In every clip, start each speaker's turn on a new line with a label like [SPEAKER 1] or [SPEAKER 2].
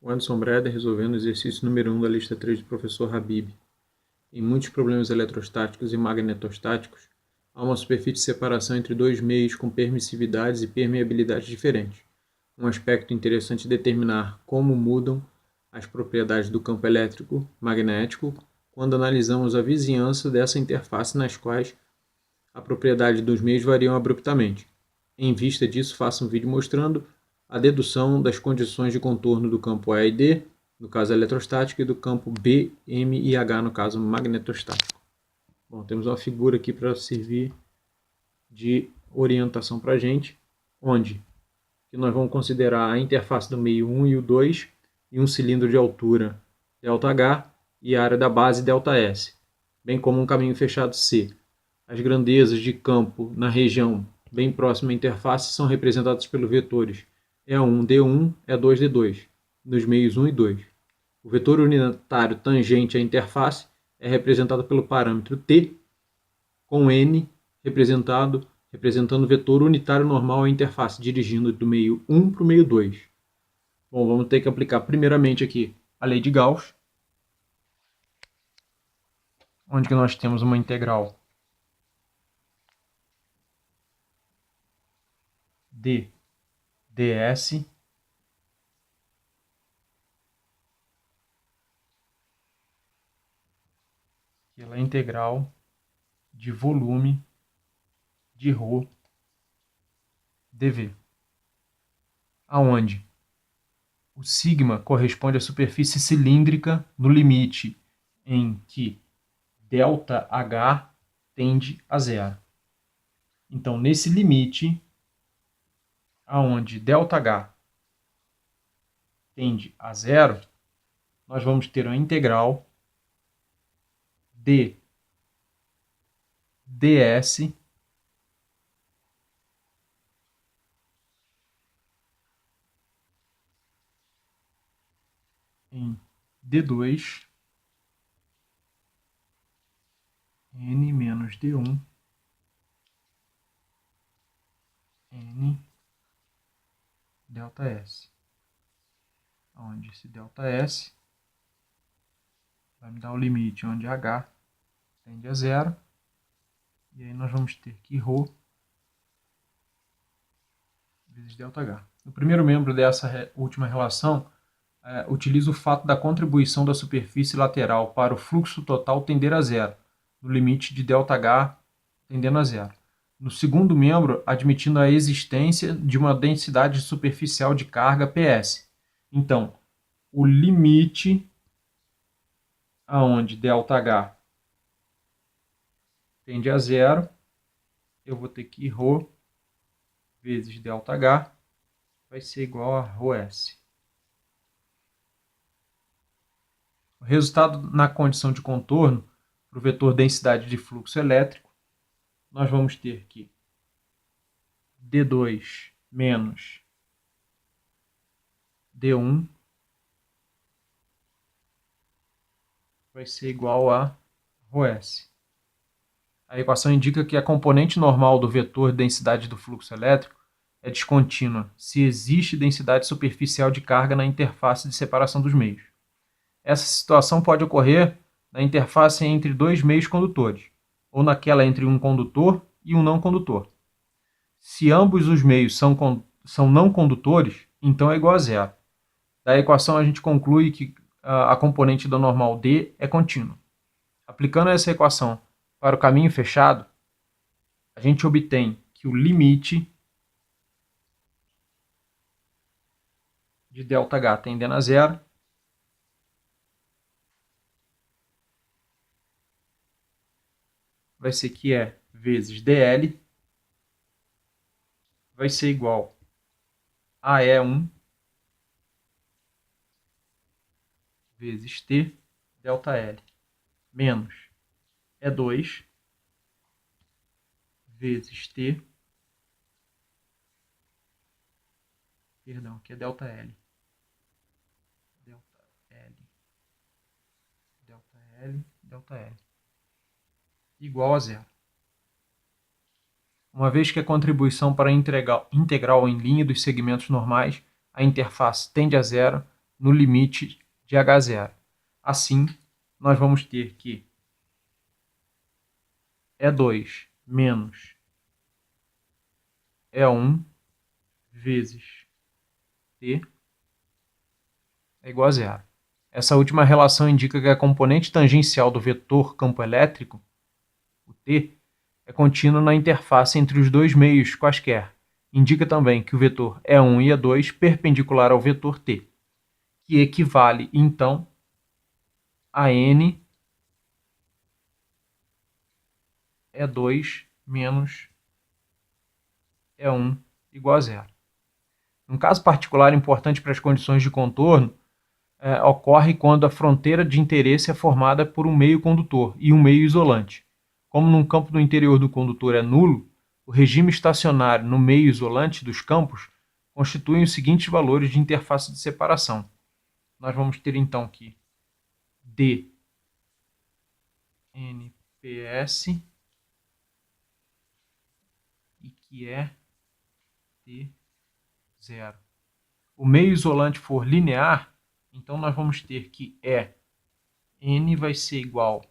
[SPEAKER 1] O Anderson Breder resolvendo o exercício número 1 da lista 3 do professor Habib. Em muitos problemas eletrostáticos e magnetostáticos, há uma superfície de separação entre dois meios com permissividades e permeabilidades diferentes. Um aspecto interessante é determinar como mudam as propriedades do campo elétrico magnético quando analisamos a vizinhança dessa interface nas quais a propriedade dos meios variam abruptamente. Em vista disso, faça um vídeo mostrando a dedução das condições de contorno do campo E e D, no caso eletrostático, e do campo B, M e H, no caso magnetostático. Bom, temos uma figura aqui para servir de orientação para a gente, onde nós vamos considerar a interface do meio 1 e o 2 e um cilindro de altura ΔH e a área da base ΔS, bem como um caminho fechado C. As grandezas de campo na região bem próxima à interface são representadas pelos vetores E1, D1, E2, D2, nos meios 1 e 2. O vetor unitário tangente à interface é representado pelo parâmetro T, com N representando o vetor unitário normal à interface, dirigindo do meio 1 para o meio 2. Bom, vamos ter que aplicar primeiramente aqui a lei de Gauss, onde que nós temos uma integral d ds pela integral de volume de ρ dV, aonde o sigma corresponde à superfície cilíndrica no limite em que ΔH tende a zero. Então, nesse limite, aonde ΔH tende a zero, nós vamos ter a integral d ds em d2 n menos d1 n ΔS, onde esse ΔS vai me dar o limite onde H tende a zero, e aí nós vamos ter que ρ vezes ΔH. O primeiro membro dessa última relação utiliza o fato da contribuição da superfície lateral para o fluxo total tender a zero, no limite de ΔH tendendo a zero. No segundo membro, admitindo a existência de uma densidade superficial de carga PS. Então, o limite aonde ΔH tende a zero, eu vou ter que ρ vezes ΔH vai ser igual a ρS. O resultado na condição de contorno para o vetor densidade de fluxo elétrico, nós vamos ter que D2 menos D1 vai ser igual a ρS. A equação indica que a componente normal do vetor densidade do fluxo elétrico é descontínua se existe densidade superficial de carga na interface de separação dos meios. Essa situação pode ocorrer na interface entre dois meios condutores, ou naquela entre um condutor e um não condutor. Se ambos os meios são não condutores, então é igual a zero. Da equação a gente conclui que a componente da normal D é contínua. Aplicando essa equação para o caminho fechado, a gente obtém que o limite de ΔH tendendo a zero vai ser que E vezes dl vai ser igual a E1 vezes T ΔL menos E2 vezes T, perdão, que é ΔL. ΔL igual a zero. Uma vez que a contribuição para a integral em linha dos segmentos normais, a interface tende a zero, no limite de H0. Assim, nós vamos ter que E2 menos E1 vezes T é igual a zero. Essa última relação indica que a componente tangencial do vetor campo elétrico, o T, é contínua na interface entre os dois meios quaisquer. Indica também que o vetor E1 e E2 perpendicular ao vetor T, que equivale, então, a N E2 menos E1 igual a zero. Um caso particular importante para as condições de contorno ocorre quando a fronteira de interesse é formada por um meio condutor e um meio isolante. Como num campo do interior do condutor é nulo, o regime estacionário no meio isolante dos campos constitui os seguintes valores de interface de separação. Nós vamos ter então que D NPS e que é T0. O meio isolante for linear, então nós vamos ter que N vai ser igual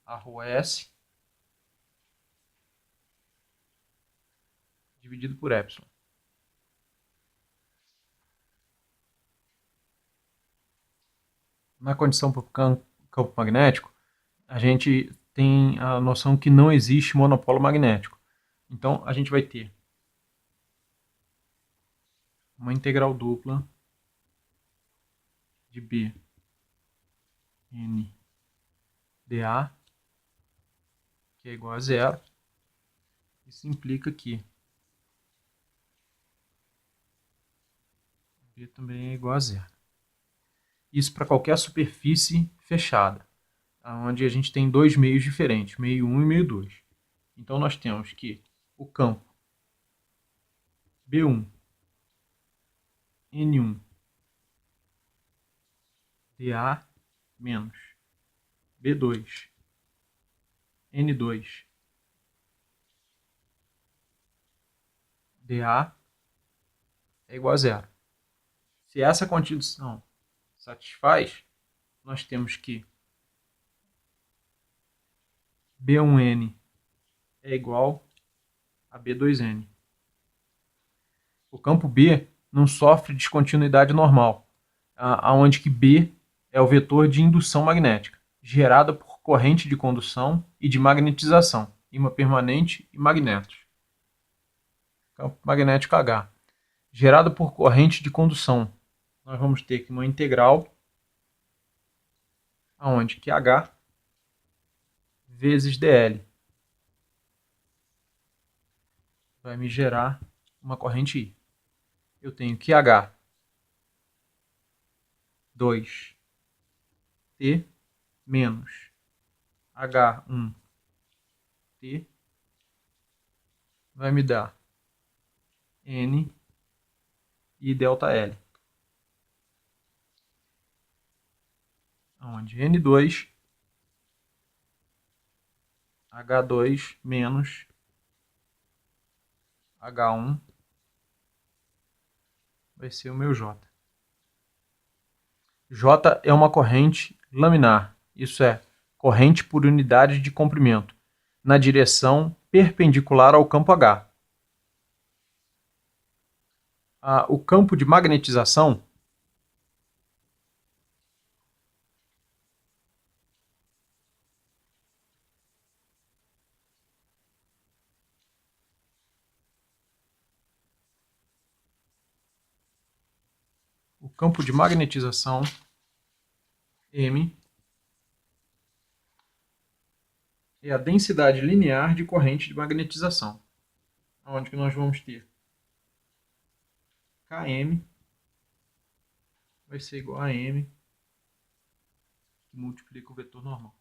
[SPEAKER 1] a ρS dividido por epsilon. Na condição para o campo magnético, a gente tem a noção que não existe monopolo magnético. Então, a gente vai ter uma integral dupla de B N dA, que é igual a zero. Isso implica que B também é igual a zero. Isso para qualquer superfície fechada, onde a gente tem dois meios diferentes, meio 1 e meio 2. Então, nós temos que o campo B1, N1, dA menos B2, N2, dA é igual a zero. Se essa condição satisfaz, nós temos que B1N é igual a B2N. O campo B não sofre descontinuidade normal, onde que B é o vetor de indução magnética, gerada por corrente de condução e de magnetização, ímã permanente e magnetos. Campo magnético H. Gerado por corrente de condução, nós vamos ter que uma integral onde que H vezes dl vai me gerar uma corrente I. Eu tenho que H 2T menos H1T vai me dar N e delta L, onde N2 H2 menos H1 vai ser o meu J. J é uma corrente laminar, isso é, corrente por unidade de comprimento, na direção perpendicular ao campo H. O campo de magnetização M é a densidade linear de corrente de magnetização, onde que nós vamos ter Km vai ser igual a M, que multiplica o vetor normal.